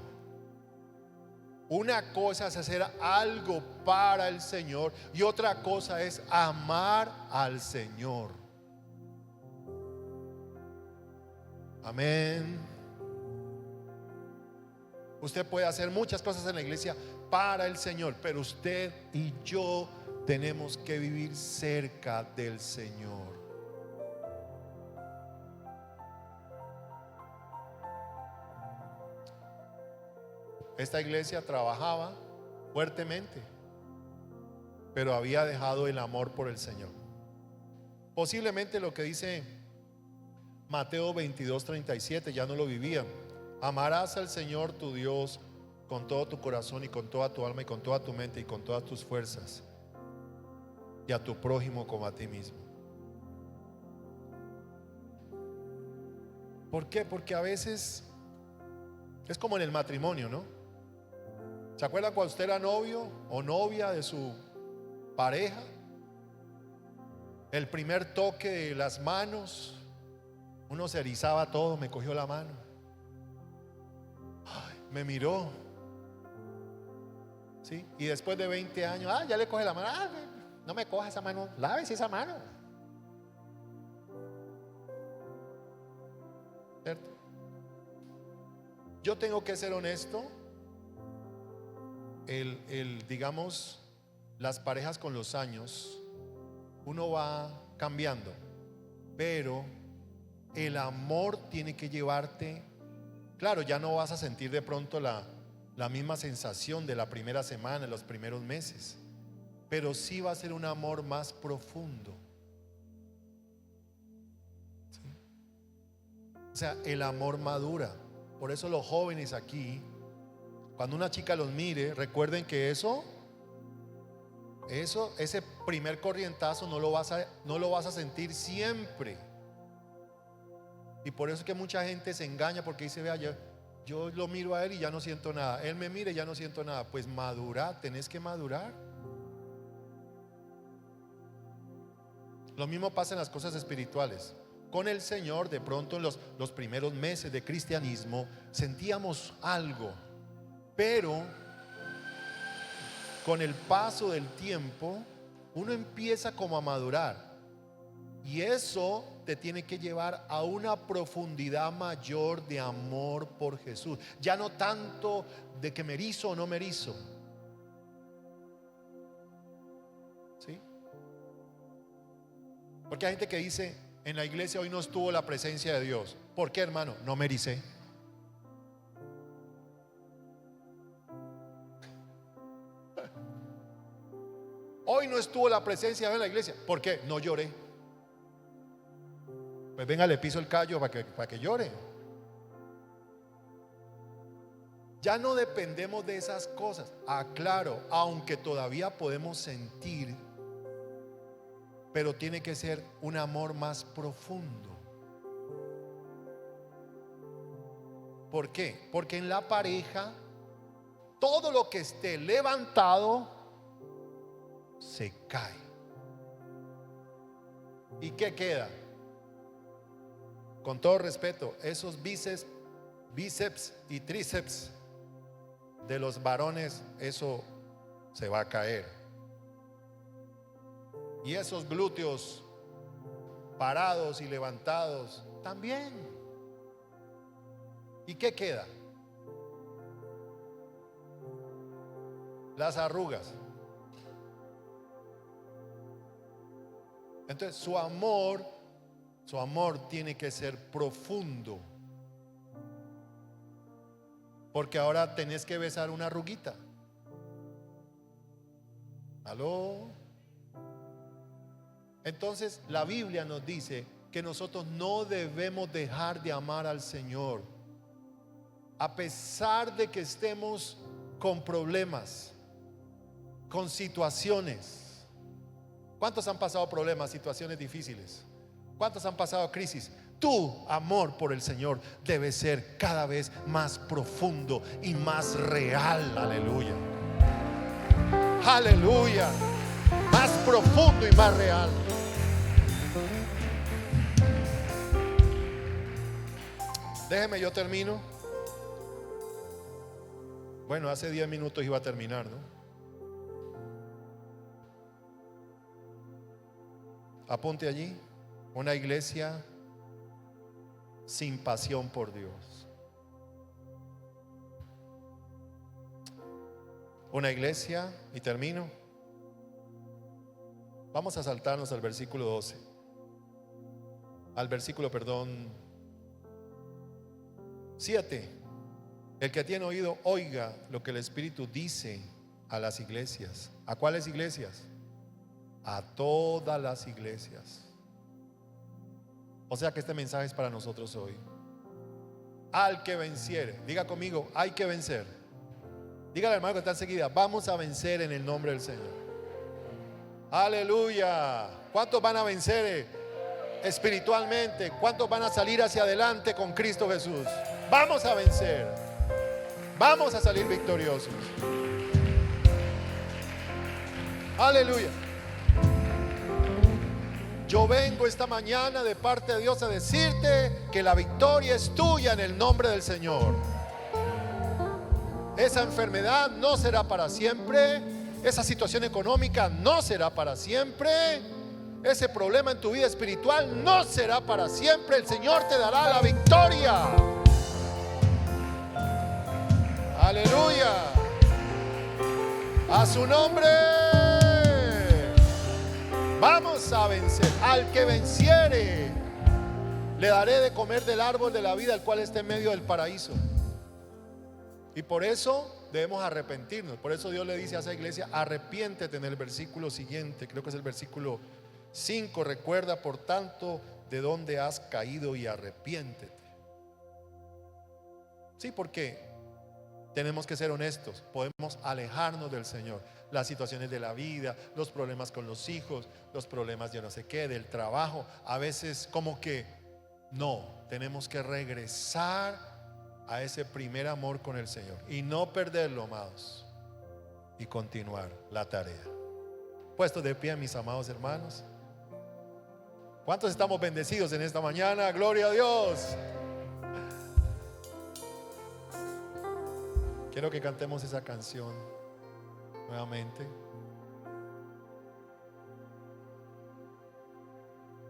Una cosa es hacer algo para el Señor y otra cosa es amar al Señor. Amén. Usted puede hacer muchas cosas en la iglesia para el Señor, pero usted y yo tenemos que vivir cerca del Señor. Esta iglesia trabajaba fuertemente, pero había dejado el amor por el Señor. Posiblemente lo que dice Mateo 22:37 ya no lo vivían. Amarás al Señor tu Dios con todo tu corazón y con toda tu alma y con toda tu mente y con todas tus fuerzas, y a tu prójimo como a ti mismo. ¿Por qué? Porque a veces es como en el matrimonio, ¿no? ¿Se acuerdan cuando usted era novio o novia de su pareja? El primer toque de las manos, uno se erizaba todo, me cogió la mano, ay, me miró, ¿sí? Y después de 20 años, ya le coge la mano, no me coja esa mano, lávese esa mano, ¿cierto? Yo tengo que ser honesto. Digamos, las parejas con los años, uno va cambiando, pero el amor tiene que llevarte. Claro, ya no vas a sentir de pronto la misma sensación de la primera semana, los primeros meses, pero sí va a ser un amor más profundo, ¿sí? O sea, el amor madura. Por eso los jóvenes aquí, cuando una chica los mire, recuerden que ese primer corrientazo no lo vas a sentir siempre. Y por eso es que mucha gente se engaña, porque dice, vea, yo lo miro a él y ya no siento nada, él me mira y ya no siento nada. Pues madura, tenés que madurar. Lo mismo pasa en las cosas espirituales. Con el Señor, de pronto en los primeros meses de cristianismo sentíamos algo, pero con el paso del tiempo uno empieza como a madurar, y eso te tiene que llevar a una profundidad mayor de amor por Jesús. Ya no tanto de que me erizo o no me erizo, ¿sí? Porque hay gente que dice, en la iglesia hoy no estuvo la presencia de Dios. ¿Por qué, hermano? No me ericé. Hoy no estuvo la presencia de Dios en la iglesia. ¿Por qué? No lloré. Pues venga, le piso el callo para que llore. Ya no dependemos de esas cosas. Claro, aunque todavía podemos sentir, pero tiene que ser un amor más profundo. ¿Por qué? Porque en la pareja, todo lo que esté levantado se cae. ¿Y qué queda? Con todo respeto, esos bíceps y tríceps de los varones, eso se va a caer. Y esos glúteos parados y levantados también. ¿Y qué queda? Las arrugas. Entonces su amor tiene que ser profundo, porque ahora tenés que besar una arruguita. ¿Aló? Entonces la Biblia nos dice que nosotros no debemos dejar de amar al Señor, a pesar de que estemos con problemas, con situaciones. ¿Cuántos han pasado problemas, situaciones difíciles? ¿Cuántos han pasado crisis? Tu amor por el Señor debe ser cada vez más profundo y más real. Aleluya. Aleluya. Más profundo y más real. Déjeme, yo termino. Bueno, hace 10 minutos iba a terminar, ¿no? Apunte allí: una iglesia sin pasión por Dios. Una iglesia, y termino. Vamos a saltarnos al versículo 12. Al versículo, 7. El que tiene oído, oiga lo que el Espíritu dice a las iglesias. ¿A cuáles iglesias? A todas las iglesias. O sea que este mensaje es para nosotros hoy. Al que venciere, diga conmigo, hay que vencer. Dígale al hermano que está enseguida: vamos a vencer en el nombre del Señor. Aleluya. ¿Cuántos van a vencer espiritualmente? ¿Cuántos van a salir hacia adelante con Cristo Jesús? Vamos a vencer. Vamos a salir victoriosos. Aleluya. Yo vengo esta mañana de parte de Dios a decirte que la victoria es tuya en el nombre del Señor. Esa enfermedad no será para siempre. Esa situación económica no será para siempre. Ese problema en tu vida espiritual no será para siempre. El Señor te dará la victoria. Aleluya. A su nombre. Vamos a vencer. Al que venciere, le daré de comer del árbol de la vida, el cual está en medio del paraíso. Y por eso debemos arrepentirnos. Por eso Dios le dice a esa iglesia: arrepiéntete, en el versículo siguiente, creo que es el versículo 5. Recuerda por tanto de dónde has caído y arrepiéntete. Sí, porque tenemos que ser honestos. Podemos alejarnos del Señor. Las situaciones de la vida, los problemas con los hijos, los problemas de no sé qué, del trabajo, a veces como que no, tenemos que regresar a ese primer amor con el Señor y no perderlo, amados, y continuar la tarea. Puestos de pie, mis amados hermanos. ¿Cuántos estamos bendecidos en esta mañana? Gloria a Dios. Quiero que cantemos esa canción nuevamente.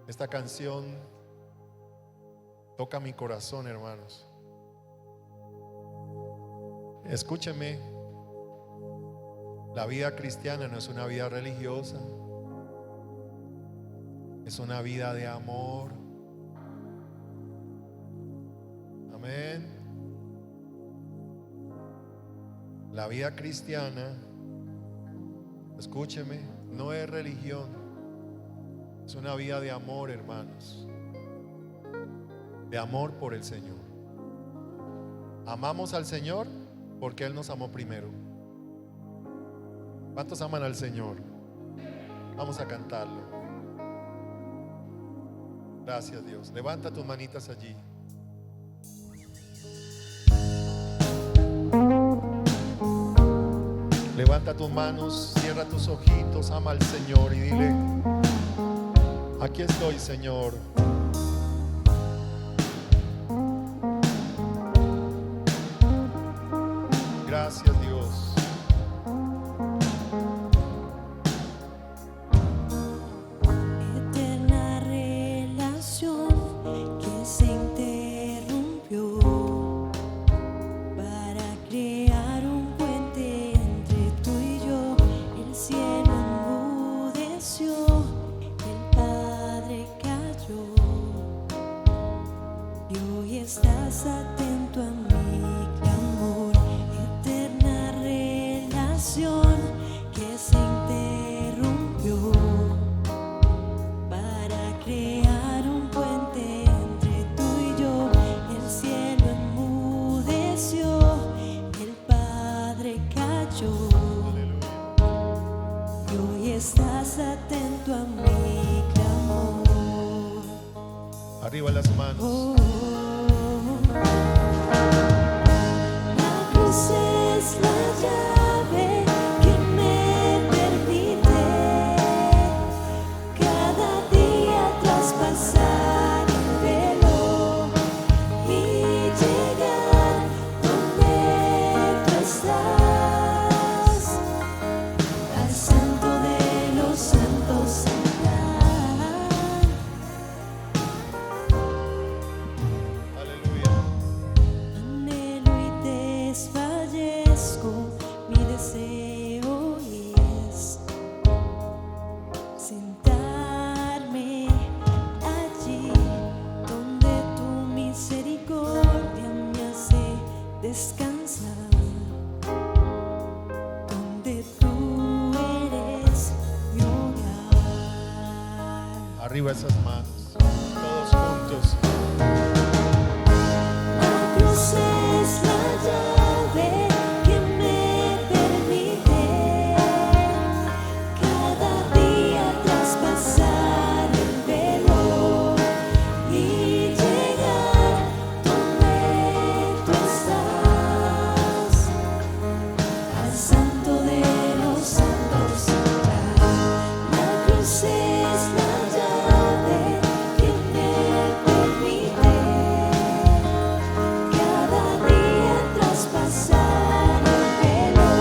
Esta canción toca mi corazón, hermanos. Escúcheme, la vida cristiana no es una vida religiosa, es una vida de amor. Amén. La vida cristiana, escúcheme, no es religión, es una vida de amor, hermanos, de amor por el Señor. Amamos al Señor porque Él nos amó primero. ¿Cuántos aman al Señor? Vamos a cantarlo. Gracias, Dios. Levanta tus manitas allí. Levanta tus manos, cierra tus ojitos, ama al Señor y dile: aquí estoy, Señor. Gracias, Dios. Eterna relación que se interrumpió para crear un puente entre tú y yo. El cielo enmudeció, el Padre cayó, y hoy estás atento a mi clamor. Eterna relación que se interrumpió para crear un puente entre tú y yo. El cielo enmudeció, el Padre cayó, y hoy estás atento a mi clamor. Arriba las manos. Oh, la cruz es la llave que me permite cada día traspasar el velo y descansar, donde tú eres mi hogar. Arriba esas manos, todos juntos. La cruz es la llave que me permite cada día traspasar el velo y llegar donde tú estás, al santo de los santos entrar. La cruz es la llave que me permite cada día traspasar el velo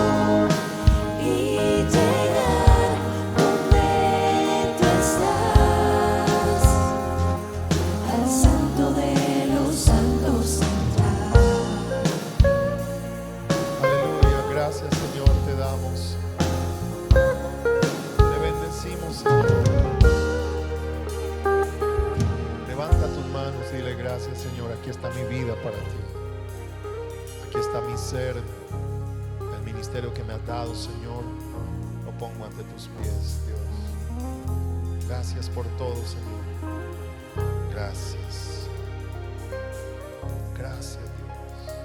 y llegar donde tú estás, al santo de los santos entrar. Aleluya, gracias Señor, te damos. Te bendecimos, Señor. Levanta tus manos y dile gracias, Señor. Aquí está mi vida para ti. Aquí está mi ser, el ministerio que me has dado, Señor. Lo pongo ante tus pies, Dios. Gracias por todo, Señor. Gracias. Gracias, Dios.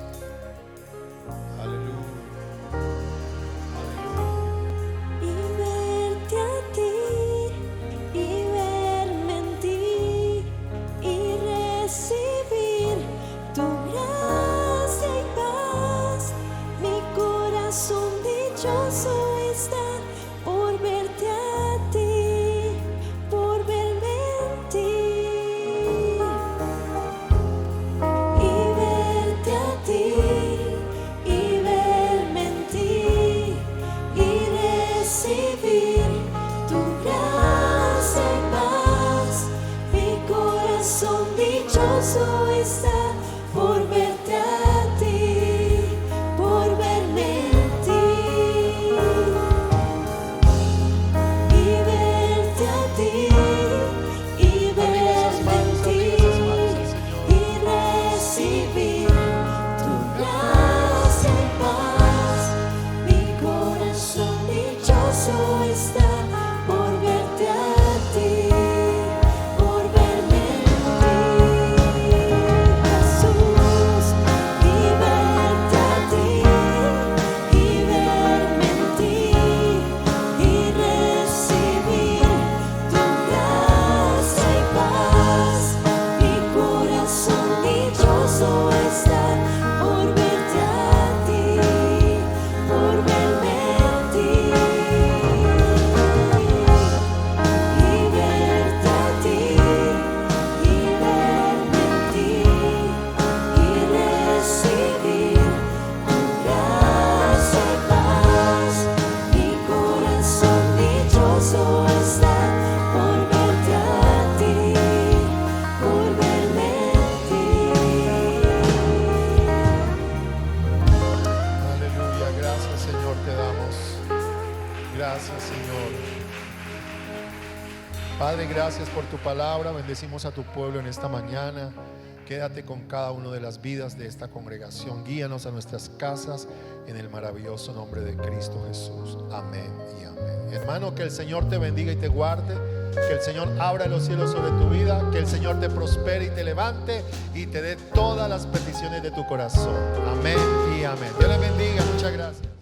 Aleluya. Aleluya. Y verte a ti, y verme en ti, y recibir tu gracia y paz. Mi corazón dichoso está por verte a ti, por verme en ti. Y verte a ti, y verme en ti, y recibir tu gracia y paz. Mi corazón dichoso está por verte a ti, por verme en ti. Y verte a ti, y Arriba esas verme en manos, ti, arriba esas manos al Señor. y recibir tu gracia y paz. Mi corazón dichoso está por verte a ti, por verme en ti, Jesús. Y verte a ti, y verme en ti, y recibir tu gracia y paz. Mi corazón dichoso está por verte a ti, por verme en ti. Y verte a ti, y verme en ti, y recibir tu gracia y paz. Mi corazón dichoso está por verte a ti, por verme en ti. Aleluya, gracias Señor, te damos. Gracias Señor. Padre, gracias por tu palabra. Bendecimos a tu pueblo en esta mañana. Quédate con cada una de las vidas de esta congregación. Guíanos a nuestras casas en el maravilloso nombre de Cristo Jesús. Amén y amén. Hermano, que el Señor te bendiga y te guarde. Que el Señor abra los cielos sobre tu vida. Que el Señor te prospere y te levante y te dé todas las peticiones de tu corazón. Amén y amén. Dios les bendiga. Muchas gracias.